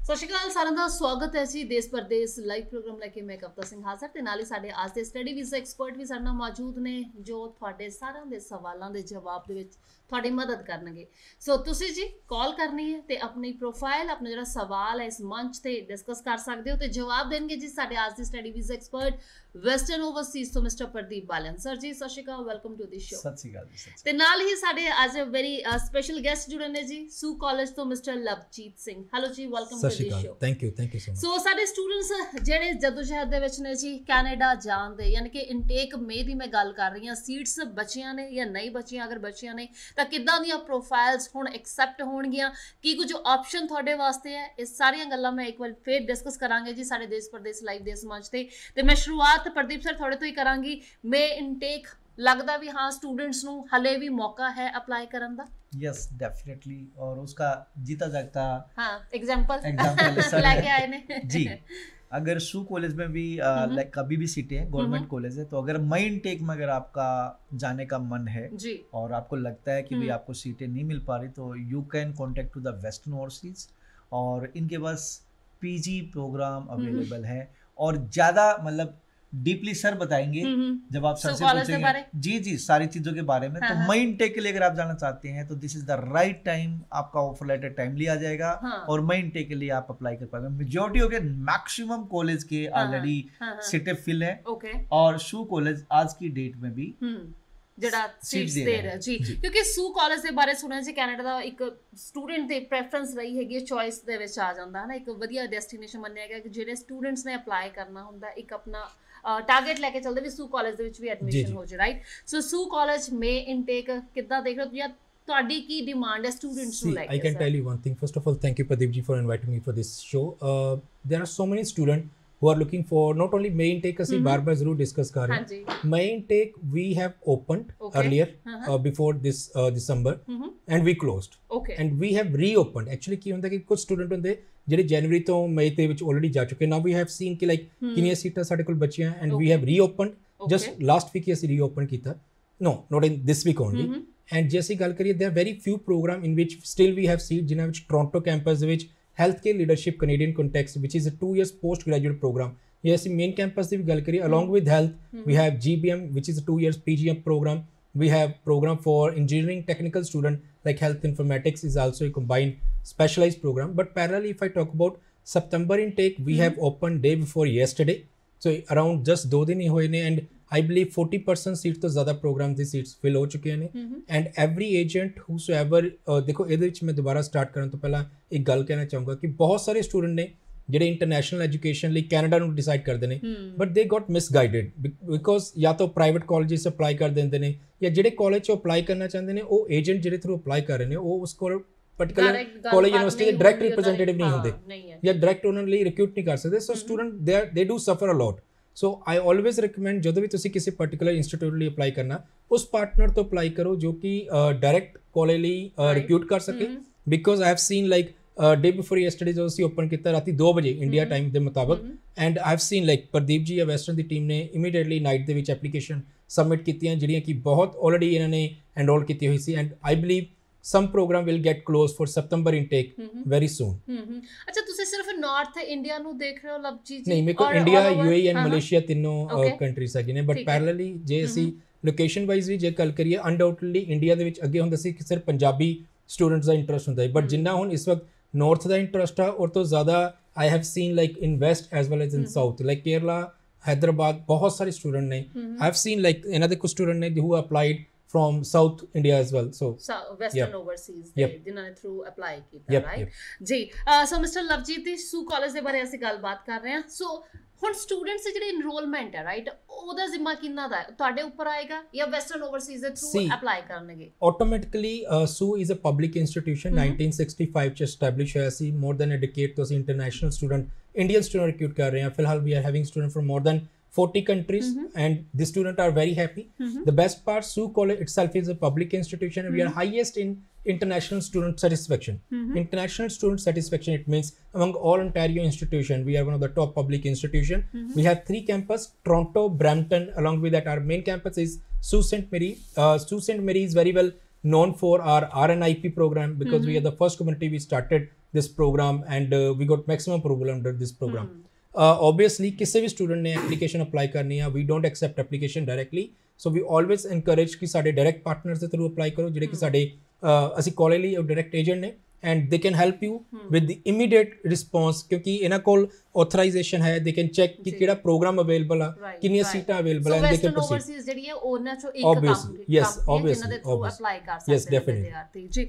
ਸਤਿ ਸ਼੍ਰੀ ਅਕਾਲ ਸਾਰਿਆਂ ਦਾ ਸਵਾਗਤ ਹੈ ਜੀ ਦੇਸ਼ ਪਰਦੇਸ ਲਾਈਵ ਪ੍ਰੋਗਰਾਮ ਲੈ ਕੇ ਮੈਂ ਕਵਿਤਾ ਸਿੰਘ ਹਾਜ਼ਰ ਤੇ ਨਾਲ ਹੀ ਸਾਡੇ ਅੱਜ ਦੇ ਸਟੱਡੀ ਵੀਜ਼ਾ ਐਕਸਪਰਟ ਵੀ ਸਾਡੇ ਨਾਲ ਮੌਜੂਦ ਨੇ ਜੋ ਤੁਹਾਡੇ ਸਾਰਿਆਂ ਦੇ ਸਵਾਲਾਂ ਦੇ ਜਵਾਬ ਦੇ ਵਿੱਚ ਤੁਹਾਡੀ ਮਦਦ ਕਰਨਗੇ। ਸੋ ਤੁਸੀਂ ਜੀ ਕਾਲ ਕਰਨੀ ਹੈ ਤੇ ਆਪਣੀ ਪ੍ਰੋਫਾਈਲ ਆਪਣਾ ਜਿਹੜਾ ਸਵਾਲ ਹੈ ਇਸ ਮੰਚ ਤੇ ਡਿਸਕਸ ਕਰ ਸਕਦੇ ਹੋ ਤੇ ਜਵਾਬ ਦੇਣਗੇ ਜੀ ਸਾਡੇ ਅੱਜ ਦੇ study visa expert western Overseas ਤੋਂ ਮਿਸਟਰ ਪ੍ਰਦੀਪ ਬਾਲਨ ਸਰ ਜੀ। ਸਤਿ ਸ਼੍ਰੀ ਅਕਾਲ, ਵੈਲਕਮ ਟੂ ਦੀ ਸ਼ੋ। ਸਤਿ ਸ਼੍ਰੀ ਅਕਾਲ ਜੀ। ਤੇ ਨਾਲ ਹੀ ਸਾਡੇ ਅੱਜ ਵੈਰੀ ਸਪੈਸ਼ਲ ਗੈਸਟ ਜੁੜੇ ਨੇ ਜੀ ਸੂ ਕਾਲਜ ਤੋਂ ਮਿਸਟਰ ਲਵਜੀਤ ਸਿੰਘ। ਹੈਲੋ ਜੀ, welcome to the show. Thank you so much. So ਸਾਡੇ ਸਟੂਡੈਂਟਸ ਜਿਹੜੇ ਜਦੋਜਹਿਦ ਦੇ ਵਿੱਚ ਨੇ ਜੀ ਕੈਨੇਡਾ ਜਾਣ ਦੇ, ਯਾਨੀ ਕਿ ਇਨਟੇਕ ਮੇ ਦੀ ਮੈਂ ਗੱਲ ਕਰ ਰਹੀ ਹਾਂ, ਸੀਟਸ ਬਚੀਆਂ ਨੇ ਜਾਂ ਨਹੀਂ ਬਚੀਆਂ, ਅਗਰ ਬਚੀਆਂ ਨੇ ਤਾਂ ਕਿੱਦਾਂ ਦੀਆਂ ਪ੍ਰੋਫਾਈਲਸ ਹੁਣ ਐਕਸੈਪਟ ਹੋਣਗੀਆਂ, ਕੀ ਕੁਝ ਆਪਸ਼ਨ ਤੁਹਾਡੇ ਵਾਸਤੇ ਹੈ, ਇਹ ਸਾਰੀਆਂ ਗੱਲਾਂ ਮੈਂ ਇੱਕ ਵਾਰ ਫੇਰ ਡਿਸਕਸ ਕਰਾਂਗੇ ਜੀ ਸਾਡੇ ਦੇਸ਼ ਪਰਦੇਸ ਲਾਈਵ ਦੇ ਮੰਚ ਤੇ ਮੈਂ ਸ਼ੁਰੂਆਤ ਪ੍ਰਦੀਪ ਸਰ ਤੁਹਾਡੇ ਤੋਂ ਹੀ ਕਰਾਂਗੀ। ਮੇ ਇਨਟੇਕ लगता भी हाँ स्टूडेंट्स नु हले भी मौका है अप्लाई करन दा? यस डेफिनेटली, और उसका जीता जागता हाँ एग्जांपल लेके आए ने जी। अगर सू कॉलेज में भी लाइक कभी भी सीटें हैं, गवर्नमेंट कॉलेज है, तो अगर मई इनटेक में अगर आपका जाने का मन है जी और आपको लगता है कि भाई आपको सीटें नहीं मिल पा रही, तो you can contact to the Western Overseas और इनके पास पीजी प्रोग्राम अवेलेबल है और ज़्यादा मतलब डीपली सर बताएंगे जब आप सर से पूछेंगे जी जी सारी चीजों के बारे में। तो मई इनटेक के लिए अगर आप जाना चाहते हैं तो this is the right time, आपका ऑफर लेटर टाइमली आ जाएगा और मई इनटेक के लिए आप अप्लाई कर पाएंगे। मेजॉरिटी हो गए, मैक्सिमम कॉलेज के ऑलरेडी सीटें फिल है और सू कॉलेज आज की डेट में भी ਜਿਹੜਾ ਸੀਟਸ ਦੇ ਰਿਹਾ ਜੀ, ਕਿਉਂਕਿ ਸੂ ਕਾਲਜ ਦੇ ਬਾਰੇ ਸੁਣਿਆ ਜੀ ਕੈਨੇਡਾ ਦਾ ਇੱਕ ਸਟੂਡੈਂਟ ਦੀ ਪ੍ਰੈਫਰੈਂਸ ਰਹੀ ਹੈਗੀ, ਚੋਇਸ ਦੇ ਵਿੱਚ ਆ ਜਾਂਦਾ ਹੈ ਨਾ, ਇੱਕ ਵਧੀਆ ਡੈਸਟੀਨੇਸ਼ਨ ਮੰਨਿਆ ਗਿਆ ਕਿ ਜਿਹੜੇ ਸਟੂਡੈਂਟਸ ਨੇ ਅਪਲਾਈ ਕਰਨਾ ਹੁੰਦਾ ਇੱਕ ਆਪਣਾ ਟਾਰਗੇਟ ਲੈ ਕੇ ਚੱਲਦੇ ਵੀ ਸੂ ਕਾਲਜ ਦੇ ਵਿੱਚ ਵੀ ਐਡਮਿਸ਼ਨ ਹੋ ਜਾਏ, ਰਾਈਟ। ਸੋ ਸੂ ਕਾਲਜ ਮੇ ਇਨਟੇਕ ਕਿੱਦਾਂ ਦੇਖ ਰਹੇ ਹੋ ਜਾਂ ਤੁਹਾਡੀ ਕੀ ਡਿਮਾਂਡ ਹੈ ਸਟੂਡੈਂਟਸ ਨੂੰ ਲੈ ਕੇ? I can tell you one thing. First of all, thank you Pradeep ji for inviting me for this show. There are so many students who are looking for not only main intake ਅਸੀਂ ਬਾਰ-ਬਾਰ ਜ਼ਰੂਰ discuss ਕਰ ਰਹੇ ਹਾਂ। main intake we have opened earlier before this December and we closed and we have reopened. Actually ਕੀ ਹੁੰਦਾ ਕਿ ਕੁਝ student ਹੁੰਦੇ ਜਿਹੜੇ ਜਨਵਰੀ ਤੋਂ ਮਈ ਦੇ ਵਿੱਚ ਆਲਰੇਡੀ ਜਾ ਚੁੱਕੇ। now we have seen ਕਿ ਲਾਈਕ ਕਿੰਨੀਆਂ ਸੀਟਾਂ ਸਾਡੇ ਕੋਲ ਬਚੀਆਂ and we have reopened just last week ਹੀ ਅਸੀਂ reopen ਕੀਤਾ। no not in this week only and ਜੇ ਅਸੀਂ ਗੱਲ ਕਰੀਏ there are very few program in which still we have seat ਜਿਨ੍ਹਾਂ ਵਿੱਚ ਟੋਰਾਂਟੋ ਕੈਂਪਸ ਦੇ ਵਿੱਚ healthcare leadership Canadian context which is a 2 years postgraduate program। yes main campus ਦੀ ਵੀ ਗੱਲ ਕਰੀਏ along with health we have GBM which is a 2 years PGM program, we have program for engineering technical student like health informatics is also a combined specialized program। but parallelly if I talk about September intake we have opened day before yesterday, so around just 2 दिन ही होए ने and I believe 40% seat तो ज़्यादा programme ਦੀ seats fill ਹੋ ਚੁੱਕੀਆਂ ਨੇ and every agent whosoever ਦੇਖੋ ਇਹਦੇ ਵਿੱਚ ਮੈਂ ਦੁਬਾਰਾ ਸਟਾਰਟ ਕਰਨ ਤੋਂ ਪਹਿਲਾਂ ਇੱਕ ਗੱਲ ਕਹਿਣਾ ਚਾਹੂੰਗਾ ਕਿ ਬਹੁਤ ਸਾਰੇ ਸਟੂਡੈਂਟ ਨੇ ਜਿਹੜੇ ਇੰਟਰਨੈਸ਼ਨਲ ਐਜੂਕੇਸ਼ਨ ਲਈ ਕੈਨੇਡਾ ਨੂੰ ਡਿਸਾਈਡ ਕਰਦੇ ਨੇ ਬਟ ਦੇ ਗੋਟ ਮਿਸਗਾਈਡਡ ਬਿਕੋਜ਼ ਜਾਂ ਤਾਂ ਪ੍ਰਾਈਵੇਟ ਕਾਲਜਿਸ ਅਪਲਾਈ ਕਰ ਦਿੰਦੇ ਨੇ ਜਾਂ ਜਿਹੜੇ ਕਾਲਜ 'ਚ ਅਪਲਾਈ ਕਰਨਾ ਚਾਹੁੰਦੇ ਨੇ ਉਹ ਏਜੰਟ ਜਿਹੜੇ ਥਰੂ ਅਪਲਾਈ ਕਰ ਰਹੇ ਨੇ ਉਹ ਉਸ ਕੋਲ particular college university ਦੇ direct representative ਨਹੀਂ ਹੁੰਦੇ ਜਾਂ direct ਉਹਨਾਂ ਲਈ recruit ਨਹੀਂ ਕਰ ਸਕਦੇ। so student they do suffer a lot। so I always recommend ਜਦੋਂ ਵੀ ਤੁਸੀਂ ਕਿਸੇ particular institute ਲਈ apply ਕਰਨਾ ਉਸ partner ਤੋਂ apply ਕਰੋ ਜੋ ਕਿ direct college ਲਈ recruit ਕਰ ਸਕੇ because I have seen like day before yesterday ਜਦੋਂ ਅਸੀਂ open ਕੀਤਾ ਰਾਤੀ 2 ਵਜੇ ਇੰਡੀਆ ਟਾਈਮ ਦੇ ਮੁਤਾਬਕ and I have seen like Pradeep ji ਜਾਂ ਵੈਸਟਰਨ ਦੀ ਟੀਮ ਨੇ immediately night ਦੇ ਵਿੱਚ application submit ਕੀਤੀਆਂ ਜਿਹੜੀਆਂ ਕਿ ਬਹੁਤ already ਇਹਨਾਂ ਨੇ enroll ਕੀਤੀ ਹੋਈ ਸੀ and I believe some program will get closed for September intake very soon। ਅੱਛਾ ਤੁਸੀਂ ਸਿਰਫ ਨਾਰਥ ਇੰਡੀਆ ਨੂੰ ਦੇਖ ਰਹੇ ਹੋ ਲਵਜੀ ਜੀ? ਨਹੀਂ, ਮੇਰੇ ਕੋਲ ਇੰਡੀਆ UAE ਐਂਡ ਮਲੇਸ਼ੀਆ ਤਿੰਨੋਂ ਕੰਟਰੀਜ਼ ਹੈਗੇ ਨੇ ਬਟ ਪੈਰਲਲੀ ਜੇ ਅਸੀਂ ਲੋਕੇਸ਼ਨ ਵਾਈਜ਼ ਵੀ ਜੇ ਗੱਲ ਕਰੀਏ ਅਨਡਾਊਟਡਲੀ ਇੰਡੀਆ ਦੇ ਵਿੱਚ ਅੱਗੇ ਹੁੰਦਾ ਸੀ ਕਿ ਸਿਰਫ ਪੰਜਾਬੀ ਸਟੂਡੈਂਟਸ ਦਾ ਇੰਟਰਸਟ ਹੁੰਦਾ ਹੈ ਬਟ ਜਿੰਨਾ ਹੁਣ ਇਸ ਵਕਤ ਨਾਰਥ ਦਾ ਇੰਟਰਸਟ ਆ ਔਰ ਤੋਂ ਜ਼ਿਆਦਾ I have seen like in west as well as in south like Kerala, Hyderabad ਬਹੁਤ ਸਾਰੇ ਸਟੂਡੈਂਟ ਨੇ। I have seen like ਇਹਨਾਂ ਦੇ ਕੁਝ ਸਟੂਡੈਂਟ ਨੇ who applied from South India as well, so Western overseas ਜਿਨ੍ਹਾਂ ਨੇ through apply ਕੀਤਾ, right ਜੀ। so Mr. ਲਵਜੀਤ ਦੀ ਸੂ ਕਾਲਜ ਦੇ ਬਾਰੇ ਅਸੀਂ ਗੱਲਬਾਤ ਕਰ ਰਹੇ ਹਾਂ। ਸੋ ਹੁਣ ਸਟੂਡੈਂਟਸ ਦੀ ਜਿਹੜੀ ਇਨਰੋਲਮੈਂਟ ਹੈ ਰਾਈਟ ਉਹਦਾ ਜ਼ਿੰਮਾ ਕਿੰਨਾ ਦਾ ਤੁਹਾਡੇ ਉੱਪਰ ਆਏਗਾ ਜਾਂ ਵੈਸਟਰਨ ਓਵਰਸੀਜ਼ ਦੇ ਥਰੂ ਅਪਲਾਈ ਕਰਨਗੇ? ਆਟੋਮੈਟਿਕਲੀ ਸੂ ਇਜ਼ ਅ ਪਬਲਿਕ ਇੰਸਟੀਟਿਊਸ਼ਨ 1965 ਚ ਐਸਟੈਬਲਿਸ਼ ਹੋਇਆ ਸੀ। ਮੋਰ ਦੈਨ ਅ ਡਿਕੇਡ ਤੋਂ ਅਸੀਂ international student Indian student recruit ਕਰ ਰਹੇ ਹਾਂ। ਫਿਲਹਾਲ we are having student from more than 40 countries and the students are very happy। the best part, SU College itself is a public institution and we are highest in international student satisfaction। international student satisfaction, it means among all Ontario institutions we are one of the top public institution। we have 3 campus, Toronto, Brampton, along with that our main campus is Sault Ste. Marie। Sault Ste. Marie is very well known for our RNIP program because we are the first community we started this program and we got maximum approval under this program. Obviously ਕਿਸੇ ਵੀ student ਨੇ application apply ਕਰਨੀ ਆ, we don't accept application directly, so we always encourage ਕਿ ਸਾਡੇ direct partners ਦੇ through apply ਕਰੋ ਜਿਹੜੇ ਕਿ ਸਾਡੇ ਅਸੀਂ ਕਾਲਜ ਲਈ ਡਾਇਰੈਕਟ ਏਜੰਟ ਨੇ and they can help you with the immediate response ਕਿਉਂਕਿ ਇਹਨਾਂ ਕੋਲ authorization ਹੈ, they can check ਕਿ ਕਿਹੜਾ program available ਆ, ਕਿੰਨੀਆਂ ਸੀਟਾਂ available and they can proceed. overseas ਜਿਹੜੀ ਹੈ ਉਹਨਾਂ ਚੋਂ ਇੱਕ ਕੰਮ ਜਿਨ੍ਹਾਂ ਦੇ ਥਰੂ ਅਪਲਾਈ ਕਰ ਸਕਦੇ ਨੇ ਵਿਦਿਆਰਥੀ ਜੀ।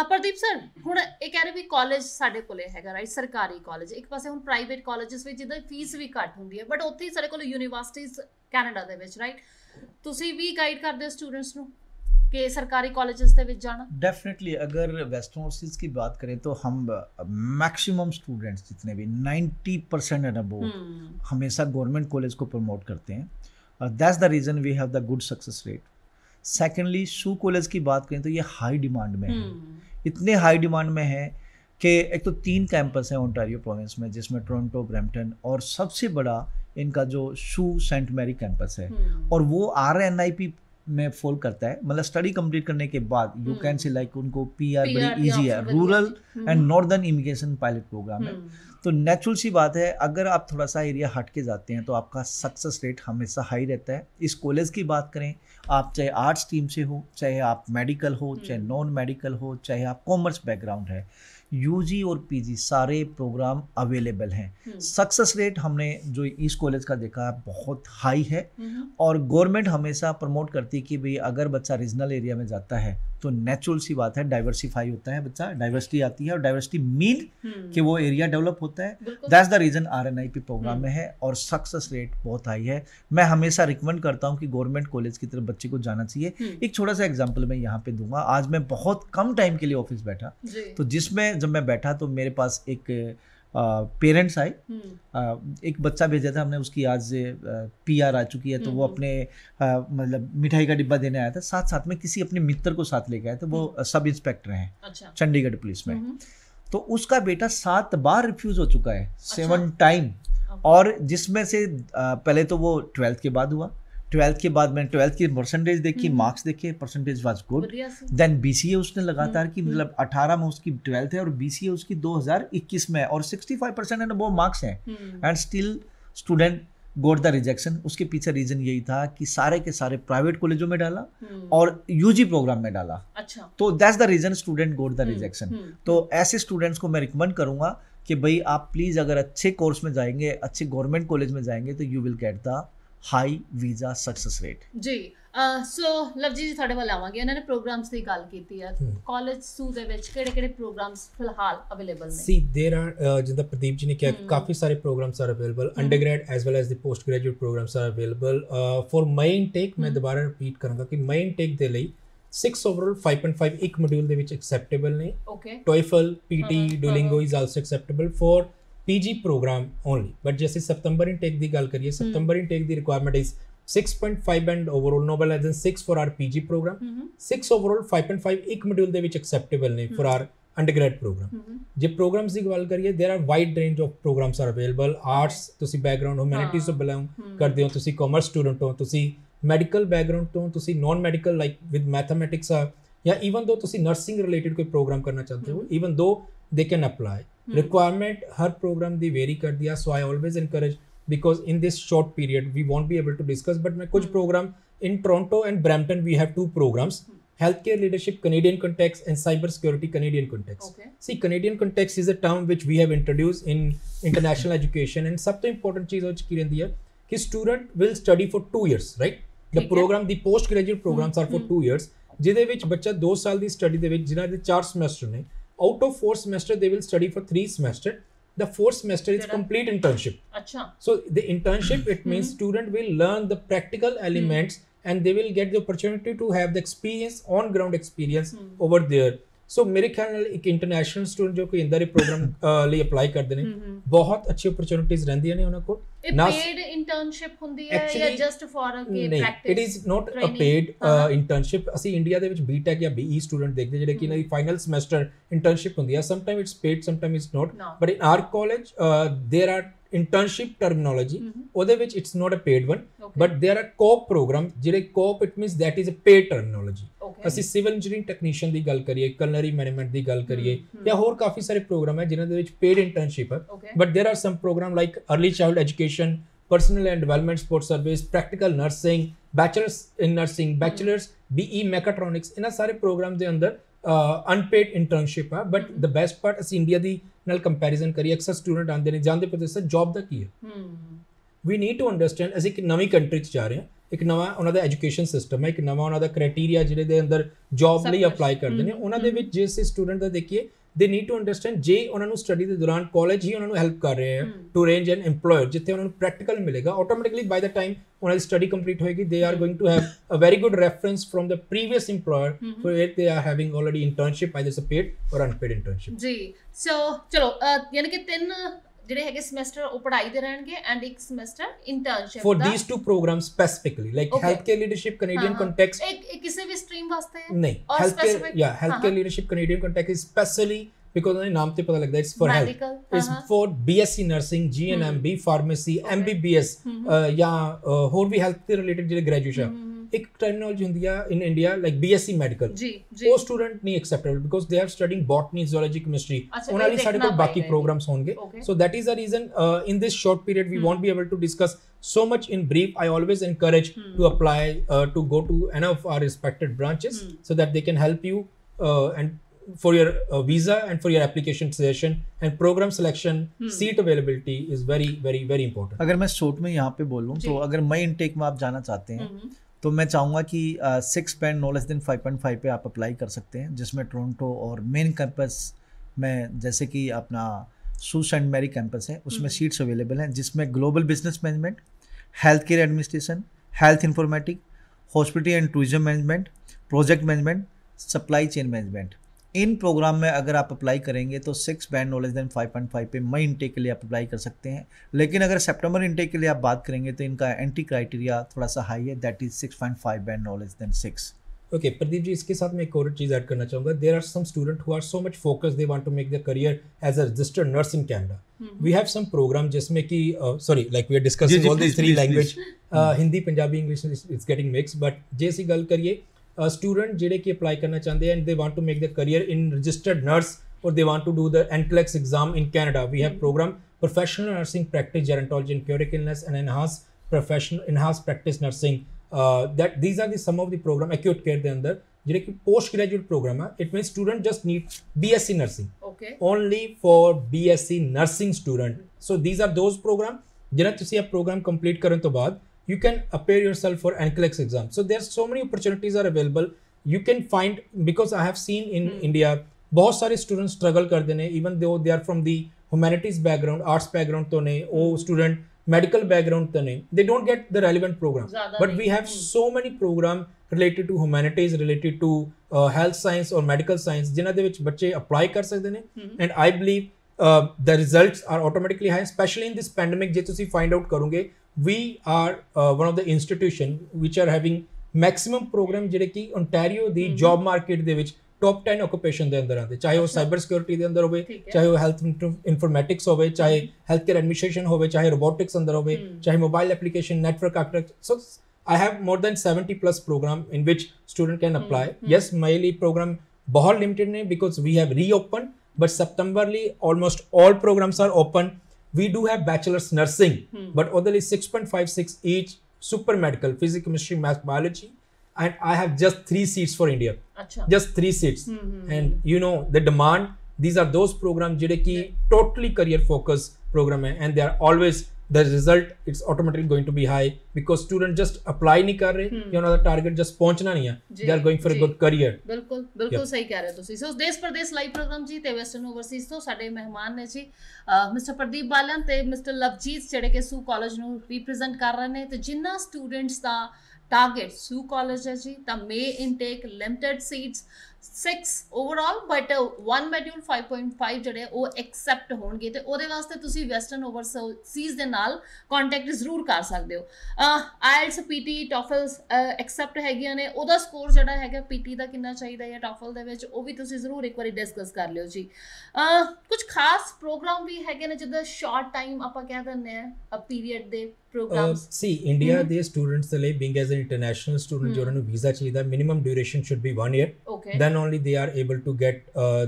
ਪ੍ਰਦੀਪ ਸਰ, ਹੁਣ ਇਹ ਕਹਿ ਰਹੇ ਵੀ ਕਾਲਜ ਸਾਡੇ ਕੋਲੇ ਹੈਗਾ ਰਾਈਟ, ਸਰਕਾਰੀ ਕਾਲਜ, ਇੱਕ ਪਾਸੇ ਹੁਣ ਪ੍ਰਾਈਵੇਟ ਕਾਲਜਸ ਵਿੱਚ ਜਿਹਦਾ ਫੀਸ ਵੀ ਘੱਟ ਹੁੰਦੀ ਹੈ ਬਟ ਉੱਥੇ ਹੀ ਸਾਡੇ ਕੋਲ ਯੂਨੀਵਰਸਿਟੀਜ਼ ਕੈਨੇਡਾ ਦੇ ਵਿੱਚ ਰਾਈਟ, ਤੁਸੀਂ ਵੀ ਗਾਈਡ ਕਰਦੇ ਹੋ स्टूडेंट्स ਨੂੰ कि सरकारी कॉलेजेस के विच जाना? डेफिनेटली अगर वेस्टर्न ओवरसीज की बात करें तो हम मैक्सिमम स्टूडेंट्स जितने भी 90% एंड अबव हमेशा गवर्नमेंट कॉलेज को प्रमोट करते हैं। That's the reason we have the good success rate. Secondly शू कॉलेज की बात करें तो ये हाई डिमांड में है, इतने हाई डिमांड में है कि एक तो 3 कैंपस है ओंटारियो प्रोविंस में जिसमें टोरंटो, ब्रैम्पटन और सबसे बड़ा इनका जो शू सेंट मैरी कैंपस है और वो RNIP में फॉल करता है। मतलब स्टडी कंप्लीट करने के बाद यू कैन से लाइक उनको PR बड़ी इजी है, rural and northern immigration pilot program है। तो नेचुरल सी बात है अगर आप थोड़ा सा एरिया हट के जाते हैं तो आपका सक्सेस रेट हमेशा हाई रहता है। इस कॉलेज की बात करें, आप चाहे आर्ट्स स्ट्रीम से हो, चाहे आप मेडिकल हो, चाहे नॉन मेडिकल हो, चाहे आप कॉमर्स बैकग्राउंड है, UG और PG सारे प्रोग्राम अवेलेबल हैं। सक्सेस रेट हमने जो इस कॉलेज का देखा बहुत हाई है और गवर्नमेंट हमेशा प्रमोट करती है कि भाई अगर बच्चा रीजनल एरिया में जाता है तो नेचुरल सी बात है डाइवर्सिफाई होता है बच्चा, डाइवर्सिटी आती है और डाइवर्सिटी मीन कि वो एरिया डेवलप होता है। That's the reason RNIP program में है और सक्सेस रेट बहुत हाई है। मैं हमेशा रिकमेंड करता हूँ कि गवर्नमेंट कॉलेज की तरफ बच्चे को जाना चाहिए। एक छोटा सा एग्जाम्पल मैं यहाँ पे दूंगा। आज मैं बहुत कम टाइम के लिए ऑफिस बैठा, तो जिसमें जब मैं बैठा तो मेरे पास एक पेरेंट्स आए, एक बच्चा भेजा था हमने, उसकी आज PR आ चुकी है तो वो अपने मतलब मिठाई का डिब्बा देने आया था, साथ साथ में किसी अपने मित्र को साथ लेके आया था, वो सब इंस्पेक्टर हैं चंडीगढ़ पुलिस में। तो उसका बेटा 7 बार रिफ्यूज हो चुका है, 7 टाइम, और जिसमें से पहले तो वो 12th के बाद हुआ, 12th के बाद मैंने 12th की परसेंटेज देखी, मार्क्स देखे, percentage was good. Then BCA उसने लगातार की, मतलब 18 में उसकी 12th है और BCA उसकी 2021 में और 65% एंड वो मार्क्स हैं and still student got the rejection. उसके पीछे रीजन यही था कि सारे के सारे प्राइवेट कॉलेजों में डाला और UG प्रोग्राम में डाला। अच्छा, तो that's the reason student got the rejection. तो ऐसे स्टूडेंट्स को मैं रिकमेंड करूंगा कि भाई आप प्लीज अगर अच्छे कोर्स में जाएंगे, अच्छे गवर्नमेंट कॉलेज में जाएंगे तो you will get the high visa success rate ਜੀ। ਸੋ ਲਵਜੀ ਜੀ ਤੁਹਾਡੇ ਵੱਲ ਆਵਾਂਗੇ। ਇਹਨਾਂ ਨੇ ਪ੍ਰੋਗਰਾਮਸ ਦੀ ਗੱਲ ਕੀਤੀ ਹੈ, ਕਾਲਜ ਸੂ ਦੇ ਵਿੱਚ ਕਿਹੜੇ-ਕਿਹੜੇ ਪ੍ਰੋਗਰਾਮਸ ਫਿਲਹਾਲ ਅਵੇਲੇਬਲ ਨੇ? ਸੀ देयर आर ਜਿੱਦਾਂ ਪ੍ਰਦੀਪ ਜੀ ਨੇ ਕਿਹਾ ਕਾਫੀ ਸਾਰੇ programmes are available, undergrad as well as the post graduate programmes are available for my intake. ਮੈਂ ਦੁਬਾਰਾ ਰਿਪੀਟ ਕਰਾਂਗਾ ਕਿ ਮਾਈ ਇਨਟੇਕ ਦੇ ਲਈ 6 ਓਵਰਆਲ 5.5 ਇੱਕ ਮੋਡਿਊਲ ਦੇ ਵਿੱਚ ਐਕਸੈਪਟੇਬਲ ਨੇ। TOEFL, PT, Duolingo is also acceptable for PG program only, but जैसे September intake दी गल करिए, September intake the requirement is 6.5 and overall no less than 6 for our PG program, 6 overall 5.5 एक module ਦੇ ਵਿੱਚ acceptable ਨੇ for our undergrad program। ਜੇ programs ਦੀ ਗੱਲ ਕਰੀਏ, there are wide range of programs are available। arts ਤੁਸੀਂ background humanities ਤੋਂ belong ਕਰਦੇ ਹੋ, ਤੁਸੀਂ commerce student ਹੋ, ਤੁਸੀਂ medical background ਤੋਂ, ਤੁਸੀਂ non medical like with mathematics ਜਾਂ even though ਤੁਸੀਂ nursing related ਕੋਈ program ਕਰਨਾ ਚਾਹते ਹੋ, even though they can apply। requirement her program the vary कर दिया, so I always encourage because in this short period we won't be able to discuss, but मैं कुछ program in Toronto and Brampton we have 2 programs, healthcare leadership Canadian context and cyber security Canadian context। See, Canadian context is a term which we have introduced in international education and सब तो important चीज़ हो चुकी रहती है कि student will study for 2 years, right? The program, the post graduate programs are for 2 years, ਜਿਹਦੇ ਵਿੱਚ ਬੱਚਾ 2 ਸਾਲ ਦੀ ਸਟੱਡੀ ਦੇ ਵਿੱਚ, ਜਿਨ੍ਹਾਂ ਦੇ 4 semester ਨੇ, out of 4 semester they will study for 3 semester। The 4th semester is complete internship। Achha. So the internship, it means student will learn the practical elements and they will get the opportunity to have the experience, on ground experience over there। So ਮੇਰੇ ਖਿਆਲ ਨਾਲ ਇੱਕ international student ਜੋ ਕੋਈ Inder programme ਲਈ apply ਕਰਦੇ ਨੇ, ਬਹੁਤ ਅੱਛੀ ਓਪਰਚੁਨਿਟੀਜ਼ ਰਹਿੰਦੀਆਂ ਨੇ ਉਹਨਾਂ ਕੋਲ। ਇਹ ਪੇਡ ਇੰਟਰਨਸ਼ਿਪ ਹੁੰਦੀ ਹੈ ਜਾਂ just for a practice? It is not a paid internship. ਅਸੀਂ ਇੰਡੀਆ ਦੇ ਵਿੱਚ BTech ਜਾਂ BE ਸਟੂਡੈਂਟ ਦੇਖਦੇ ਜਿਹੜੇ ਕਿ ਇਹਨਾਂ ਦੀ ਫਾਈਨਲ ਸਮੈਸਟਰ ਇੰਟਰਨਸ਼ਿਪ ਹੁੰਦੀ ਹੈ। Sometime it's paid, sometime it's not, but in our college there are internship terminology ਉਹਦੇ ਵਿੱਚ it's not a paid one but there are co-op program ਜਿਹੜੇ co-op it means that is a paid terminology ਅਸੀਂ civil engineering technician ਦੀ ਗੱਲ ਕਰੀਏ culinary management ਦੀ ਗੱਲ ਕਰੀਏ ਜਾਂ ਹੋਰ ਕਾਫੀ ਸਾਰੇ ਪ੍ਰੋਗਰਾਮ ਹੈ ਜਿਨ੍ਹਾਂ ਦੇ ਵਿੱਚ paid internship ਹੈ but there are some program like early child education, personal and development support service, practical nursing, bachelor's in nursing, bachelor's BE mechatronics ਇਹਨਾਂ ਸਾਰੇ ਪ੍ਰੋਗਰਾਮ ਦੇ ਅੰਦਰ unpaid internship ਹੈ but the best part ਅਸੀਂ India ਦੀ ਨਾਲ comparison ਕਰੀਏ ਅਕਸਰ student ਆਉਂਦੇ ਨੇ ਜਾਣਦੇ ਪਤਾ ਸਰ ਜੌਬ ਦਾ ਕੀ ਹੈ we need to understand ਅਸੀਂ ਇੱਕ ਨਵੀਂ ਕੰਟਰੀ 'ਚ ਜਾ ਰਹੇ ਹਾਂ ਇੱਕ ਨਵਾਂ ਉਹਨਾਂ ਦਾ ਐਜੂਕੇਸ਼ਨ ਸਿਸਟਮ ਹੈ ਇੱਕ ਨਵਾਂ ਉਹਨਾਂ ਦਾ ਕ੍ਰਾਈਟੇਰੀਆ ਜਿਹੜੇ ਦੇ ਅੰਦਰ ਜੌਬ ਲਈ ਅਪਲਾਈ ਕਰਦੇ ਨੇ ਉਹਨਾਂ ਦੇ ਵਿੱਚ ਜੇ ਅਸੀਂ ਸਟੂਡੈਂਟ ਦਾ ਦੇਖੀਏ they need to understand ਜੇ ਉਹਨਾਂ ਨੂੰ ਸਟੱਡੀ ਦੇ ਦੌਰਾਨ ਕਾਲਜ ਹੀ ਉਹਨਾਂ ਨੂੰ ਹੈਲਪ ਕਰ ਰਹੇ ਹੈ ਟੂ ਅਰੇਂਜ ਐਨ EMPLOYER ਜਿੱਥੇ ਉਹਨਾਂ ਨੂੰ ਪ੍ਰੈਕਟੀਕਲ ਮਿਲੇਗਾ ਆਟੋਮੈਟਿਕਲੀ ਬਾਈ ਦ ਟਾਈਮ ਉਹਨਾਂ ਦੀ ਸਟੱਡੀ ਕੰਪਲੀਟ ਹੋਏਗੀ they are going to have a very good reference from the previous employer for it they are having already internship either a paid or unpaid internship ਜੀ ਸੋ ਚਲੋ ਯਾਨੀ ਕਿ 3 ਜਿਹੜੇ ਹੈਗੇ semester ਉਹ ਪੜ੍ਹਾਈ ਦੇ ਰਹਿਣਗੇ ਐਂਡ ਇੱਕ semester internship for these two programs specifically like healthcare leadership Canadian context ਇਹ ਕਿਸੇ ਵੀ ਸਟਰੀਮ ਵਾਸਤੇ ਹੈ ਨਹੀਂ healthcare leadership Canadian context is specially because ਉਹਦੇ ਨਾਮ ਤੇ ਪਤਾ ਲੱਗਦਾ it's for health it's for BSc nursing GNMB pharmacy MBBS ਜਾਂ ਹੋਰ ਵੀ health ਦੇ related ਜਿਹੜੇ graduation ਇੱਕ terminology ਹੁੰਦੀ ਆ in India like BSc medical ਉਹ student ਨਹੀਂ acceptable because they are studying botany zoology chemistry ਉਹਨਾਂ ਲਈ ਸਾਡੇ ਕੋਲ ਬਾਕੀ programs ਹੋਣਗੇ so that is the reason in this short period we won't be able to discuss so much in brief I always encourage to apply to go to any of our respected branches so that they can help you and for your visa and for your application session and program selection seat availability is very very very important अगर मैं short में यहाँ पे बोलूँ तो अगर मई intake में आप जाना चाहते हैं तो मैं चाहूँगा कि 6 बैंड नो लेस देन 5.5 पे आप अप्लाई कर सकते हैं जिसमें टोरंटो और मेन कैंपस में जैसे कि अपना सू सेंट मैरी कैंपस है उसमें सीट्स अवेलेबल हैं जिसमें global business management, health care administration, health informatic, hospitality and tourism management, project management, supply chain management इन प्रोग्राम में अगर आप अप्लाई करेंगे तो 6 बैंड नो लेस देन 5.5 पे मई इनटेक के लिए आप अप्लाई कर सकते हैं लेकिन अगर सितंबर इनटेक के लिए आप बात करेंगे तो इनका एंट्री क्राइटेरिया थोड़ा सा हाई है that is 6.5 band no less than 6 okay Pradeep ji इसके साथ मैं एक और चीज़ ऐड करना चाहूँगा there are some student who are so much focus they want to make their career as a registered nurse in Canada we have some programme जिसमें कि sorry like we are discussing all this 3 language Hindi Punjabi English it's getting mix but जे असीं गल करिए student ਜਿਹੜੇ ਕਿ apply ਕਰਨਾ ਚਾਹੁੰਦੇ ਹਨ they want to make their career in registered nurse or they want to do the NCLEX exam in Canada we have program professional nursing practice gerontology and chronic illness and enhanced practice nursing that these are the some of the program acute care ਦੇ ਅੰਦਰ ਜਿਹੜੇ ਕਿ post graduate program ਹੈ it means student just need BSc nursing only for BSc nursing student so these are those program ਜਿਹੜਾ ਤੁਸੀਂ ਇਹ program complete ਕਰਨ ਤੋਂ ਬਾਅਦ you can appear yourself for NCLEX exam so there's so many opportunities are available you can find because I have seen in India बहुत सारे students struggle करते हैं even though they are from the humanities background arts background तो नहीं वो student medical background तो नहीं they don't get the relevant program but we have so many program related to humanities related to health science or medical science जिन्हां दे विच बच्चे apply कर सकते हैं and I believe the results are automatically high especially in this pandemic जे तुसी find out करोगे we are one of the institution which are having maximum program ਜਿਹੜੇ ਕਿ Ontario ਦੀ job market ਦੇ ਵਿੱਚ top 10 occupation ਦੇ ਅੰਦਰ ਆਉਂਦੇ ਚਾਹੇ ਉਹ cyber security ਦੇ ਅੰਦਰ ਹੋਵੇ ਚਾਹੇ ਉਹ health informatics ਹੋਵੇ ਚਾਹੇ healthcare administration ਹੋਵੇ ਚਾਹੇ robotics ਅੰਦਰ ਹੋਵੇ ਚਾਹੇ mobile application network architecture so I have more than 70 plus program in which student can apply yes my program बहुत limited ne because we have reopened but Septemberly almost all programs are open we do have bachelor's nursing but only 6.56 each super medical physics chemistry math biology and I have just 3 seats for India just 3 seats and you know the demand these are those programs jede ki totally career focused program hai and they are always the result it's automatically going to be high because student just apply nahi kar rahe ya ਉਹਨਾਂ ਦਾ target just ਪਹੁੰਚਣਾ ਨਹੀਂ ਹੈ they are going for a good career ਬਿਲਕੁਲ ਸਹੀ ਕਹਿ ਰਹੇ ਤੁਸੀਂ ਸੋ ਦੇਸ਼ ਪ੍ਰਦੇਸ਼ ਲਾਈਵ ਪ੍ਰੋਗਰਾਮ ਜੀ ਤੇ ਵੈਸਟਰਨ ਓਵਰਸੀਜ਼ ਤੋਂ ਸਾਡੇ ਮਹਿਮਾਨ ਨੇ ਜੀ ਮਿਸਟਰ ਪ੍ਰਦੀਪ ਬਾਲਨ ਤੇ ਮਿਸਟਰ ਲਵਜੀਤ ਜਿਹੜੇ ਕਿ ਸੂ ਕਾਲਜ ਨੂੰ ਰਿਪਰੈਜ਼ੈਂਟ ਕਰ ਰਹੇ ਨੇ ਤੇ ਜਿੰਨਾ ਸਟੂਡੈਂਟਸ ਦਾ टारगेट सू कॉलेज है जी the May intake limited seats 6 overall but 1 module 5.5 ਜਿਹੜੇ ਉਹ ਐਕਸੈਪਟ ਹੋਣਗੇ ਤੇ ਉਹਦੇ ਵਾਸਤੇ ਤੁਸੀਂ ਵੈਸਟਰਨ ਓਵਰਸੀਜ਼ ਦੇ ਨਾਲ ਕੰਟੈਕਟ ਜ਼ਰੂਰ ਕਰ ਸਕਦੇ ਹੋ। ਆਇਲਟਸ ਪੀਟੀ ਟੋਫਲਸ ਐਕਸੈਪਟ ਹੈਗੀਆਂ ਨੇ, ਉਹਦਾ ਸਕੋਰ ਜਿਹੜਾ ਹੈਗਾ ਪੀਟੀ ਦਾ ਕਿੰਨਾ ਚਾਹੀਦਾ ਹੈ ਟੋਫਲ ਦੇ ਵਿੱਚ, ਉਹ ਵੀ ਤੁਸੀਂ ਜ਼ਰੂਰ ਇੱਕ ਵਾਰੀ ਡਿਸਕਸ ਕਰ ਲਿਓ ਜੀ। ਕੁਝ ਖਾਸ ਪ੍ਰੋਗਰਾਮ ਵੀ ਹੈਗੇ ਨੇ ਜਿੱਦਾਂ ਸ਼ਾਰਟ ਟਾਈਮ ਆਪਾਂ ਕਹਿ ਦਿੰਦੇ ਆ ਪੀਰੀਅਡ ਦੇ programs? See, India, the students they being as an international student, जो उन्हें visa चाहिए, minimum duration should be 1 year. Okay. Then only they are able to get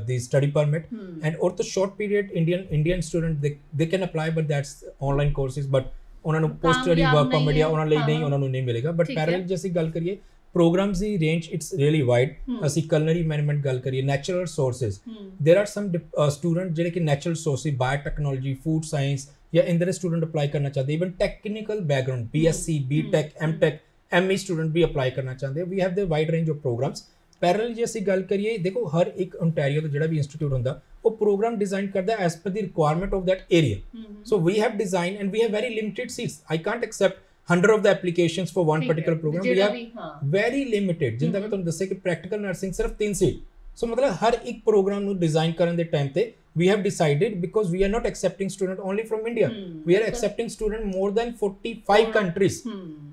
the study permit. And or the short period Indian student they can apply, but that's online courses. But उन्हें post study work permit या उन्हें ले नहीं उन्हें नहीं मिलेगा. But parallel जैसी गल करिए programs की range it's really wide. ਅਸੀਂ culinary management ਗੱਲ ਕਰੀਏ, natural resources. There are some students ਜਿਹੜੇ कि natural resources, biotechnology, food science या इंदर स्टूडेंट अप्लाई करना चाहते हैं। Even technical background BSc BTech MTech ME student भी अप्लाई करना चाहते हैं। We have the wide range of programmes. Parallel जे ਅਸੀਂ ਗੱਲ ਕਰੀਏ देखो हर एक ओंटारियो ਦਾ ਜਿਹੜਾ ਵੀ इंस्टीट्यूट ਹੁੰਦਾ ਉਹ प्रोग्राम डिजाइन करता है as per the requirement of that area. So we have design and we have very limited seats. I can't accept 100 of the applications for one particular program. We have very limited। ਜਿੰਦਾ ਮੈਂ ਤੁਹਾਨੂੰ ਦੱਸਿਆ ਕਿ practical nursing ਸਿਰਫ 3 seat. ਸੋ ਮਤਲਬ ਹਰ ਇੱਕ programme ਨੂੰ design ਕਰਨ ਦੇ ਟਾਈਮ ਤੇ we have decided, because we are not accepting student only from India, we are accepting student more than 45 countries.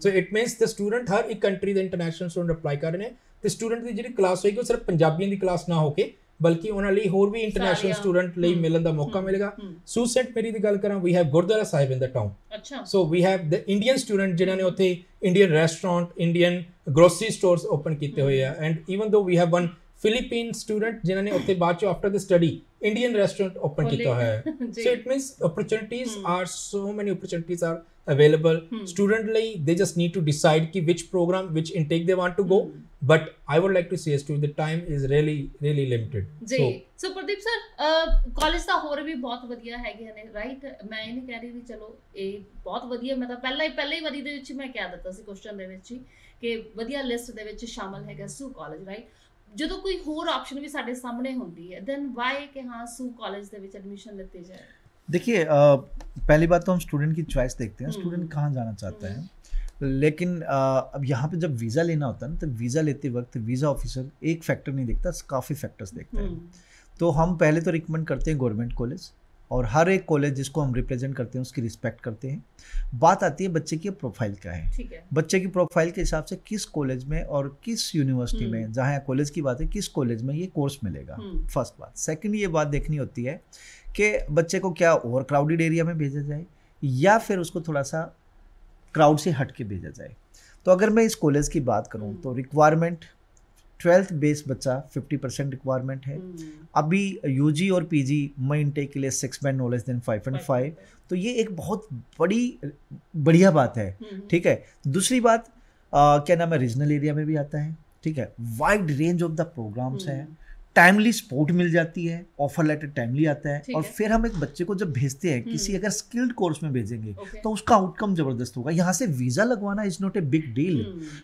So it means the student हर एक country ਦੇ international student apply ਕਰ ਰਹੇ ਨੇ ਤੇ student ਦੀ ਜਿਹੜੀ ਕਲਾਸ ਹੋਏਗੀ ਉਹ ਸਿਰਫ ਪੰਜਾਬੀਆਂ ਦੀ ਕਲਾਸ ਨਾ ਹੋ ਕੇ ਬਲਕਿ ਉਹਨਾਂ ਲਈ ਹੋਰ ਵੀ ਇੰਟਰਨੈਸ਼ਨਲ ਸਟੂਡੈਂਟ ਲਈ ਮਿਲਣ ਦਾ ਮੌਕਾ ਮਿਲੇਗਾ। ਸੂਸੈਟ ਮੇਰੀ ਦੀ ਗੱਲ ਕਰਾਂ, we have Gurdwara Sahib in the town. ਅੱਛਾ। So we have the Indian student ਜਿਨ੍ਹਾਂ ਨੇ ਉੱਥੇ Indian restaurant, Indian grocery stores open ਕੀਤੇ ਹੋਏ ਆ, and even though we have one Philippine student ਜਿਨ੍ਹਾਂ ਨੇ ਉੱਥੇ ਬਾਅਦ ਚ after the study Indian restaurant open ਕੀਤਾ ਹੋਇਆ ਹੈ। So it means opportunities are so many opportunities are available. Student ਲਈ they just need to decide ki which program, which intake they want to go. But I would like to say to the time is really limited. ਜੀ। So Pradeep sir college ਦਾ ਹੋਰ ਵੀ ਬਹੁਤ ਵਧੀਆ ਹੈਗੇ ਨੇ right. ਮੈਂ ਇਹ ਨਹੀਂ ਕਹਿ ਰਹੀ ਵੀ ਚਲੋ ਇਹ ਬਹੁਤ ਵਧੀਆ, ਮੈਂ ਤਾਂ ਪਹਿਲੀ ਵਾਰੀ ਦੇ ਵਿੱਚ ਮੈਂ ਕਹਿ ਦਿੱਤਾ ਸੀ ਕੁਐਸਚਨ ਦੇ ਵਿੱਚ ਹੀ ਕਿ ਵਧੀਆ ਲਿਸਟ ਦੇ ਵਿੱਚ ਸ਼ਾਮਲ ਹੈਗਾ ਸੂ ਕਾਲਜ ਰਾਈਟ। ਜਦੋਂ ਕੋਈ ਹੋਰ ਆਪਸ਼ਨ ਵੀ ਸਾਡੇ ਸਾਹਮਣੇ ਹੁੰਦੀ है then why कि हाँ सू कॉलेज ਦੇ ਵਿੱਚ एडमिशन लेते जाए? देखिए पहली बात तो हम स्टूडेंट की चॉइस देखते हैं, स्टूडेंट कहाँ जाना चाहता है। लेकिन अब यहाँ पे जब वीज़ा लेना होता है ना, तो वीज़ा लेते वक्त वीज़ा ऑफिसर एक फैक्टर नहीं देखता, काफ़ी फैक्टर्स देखता है। तो हम पहले तो रिकमेंड करते हैं गवर्नमेंट कॉलेज, और हर एक कॉलेज जिसको हम रिप्रेजेंट करते हैं उसकी रिस्पेक्ट करते हैं। बात आती है बच्चे की प्रोफाइल क्या है, ठीक है। बच्चे की प्रोफाइल के हिसाब से किस कॉलेज में और किस यूनिवर्सिटी में, जहाँ कॉलेज की बात है, किस कॉलेज में ये कोर्स मिलेगा, फर्स्ट बात। सेकंड ये बात देखनी होती है कि बच्चे को क्या ओवर क्राउडेड एरिया में भेजा जाए या फिर उसको थोड़ा सा क्राउड से हट के भेजा जाए। तो अगर मैं इस कॉलेज की बात करूँ तो रिक्वायरमेंट 12th बेस बच्चा 50% रिक्वायरमेंट है। अभी यूजी और पीजी मैं इनटेक के लिए 6 बैंड नो लेस देन 5.5, तो ये एक बहुत बढ़िया बात है, ठीक है। दूसरी बात क्या नाम है, रीजनल एरिया में भी आता है, ठीक है। Wide range of the programs हैं, टाइमली सपोर्ट मिल जाती है, ऑफर लेटर टाइमली आता है, और फिर हम एक बच्चे को जब भेजते हैं किसी अगर स्किल्ड कोर्स में भेजेंगे तो उसका आउटकम जबरदस्त होगा। यहाँ से वीजा लगवाना is not a big deal.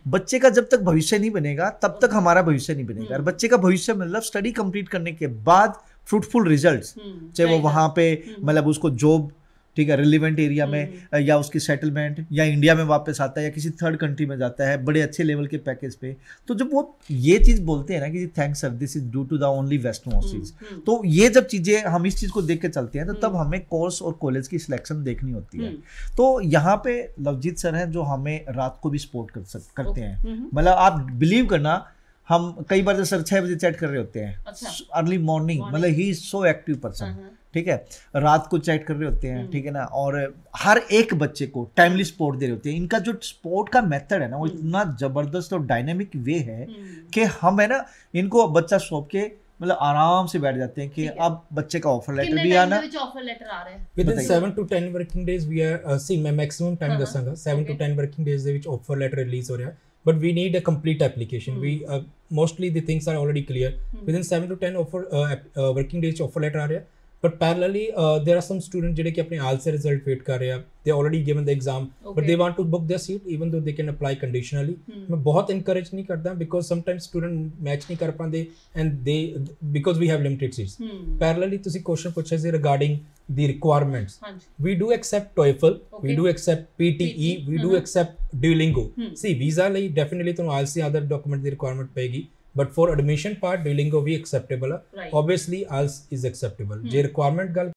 बच्चे का जब तक भविष्य नहीं बनेगा तब तक हमारा भविष्य नहीं बनेगा। और बच्चे का भविष्य मतलब स्टडी कंप्लीट करने के बाद फ्रूटफुल रिजल्ट्स, चाहे वो वहाँ पे मतलब उसको जॉब, ठीक है, रिलेवेंट एरिया में, या उसकी सेटलमेंट, या इंडिया में वापस आता है या किसी थर्ड कंट्री में जाता है बड़े अच्छे लेवल के पैकेज पे। तो जब वो ये चीज़ बोलते हैं ना कि thanks sir this is due to the only Western Overseas, तो ये जब चीज़ें हम इस चीज़ को देख के चलते हैं तो तब हमें कोर्स और कॉलेज की सिलेक्शन देखनी होती है। तो यहाँ पे लवजीत सर हैं जो हमें रात को भी सपोर्ट करते हैं। मतलब आप बिलीव करना, हम कई बार जो सर 6 बजे चैट कर रहे होते हैं, अर्ली मॉर्निंग, मतलब he is so active person, ठीक है। रात को चैट कर रहे होते हैं, ठीक है ना, और हर एक बच्चे को टाइमली सपोर्ट दे रहे होते हैं। इनका जो सपोर्ट का मेथड है ना वो इतना जबरदस्त और डायनेमिक वे है कि हम है ना इनको बच्चा सौंप के मतलब आराम से बैठ जाते हैं कि अब बच्चे का ऑफर लेटर भी आना, ऑफर लेटर आ रहे हैं within 7 to 10 working days we are see मैं maximum time ਦੱਸਾਂਗਾ 7 to 10 working days ਦੇ ਵਿੱਚ offer letter release ਹੋ ਰਿਹਾ, but we need a complete application. We mostly the things are already clear. Within 7 to 10 offer working days offer letter आ ਰਿਹਾ, but parallelly there are some students ਜਿਹੜੇ ਕਿ ਆਪਣੇ IELTS result wait ਕਰ ਰਹੇ ਆ, they already given the exam, but they want to book their seat even though they can apply conditionally. मैं बहुत encourage नहीं करता because sometimes student match नहीं कर पाते and they because we have limited seats. Parallelly ਤੁਸੀਂ question ਪੁੱਛਿਆ ਸੀ regarding the requirements. We do accept TOEFL, we do accept PTE, we do accept Duolingo. See visa ਲਈ definitely ਤੁਹਾਨੂੰ IELTS ਜਾਂ other document ਦੀ requirement ਪਏਗੀ, but for admission part Duolingo भी acceptable है, obviously IELTS is acceptable. J requirement गल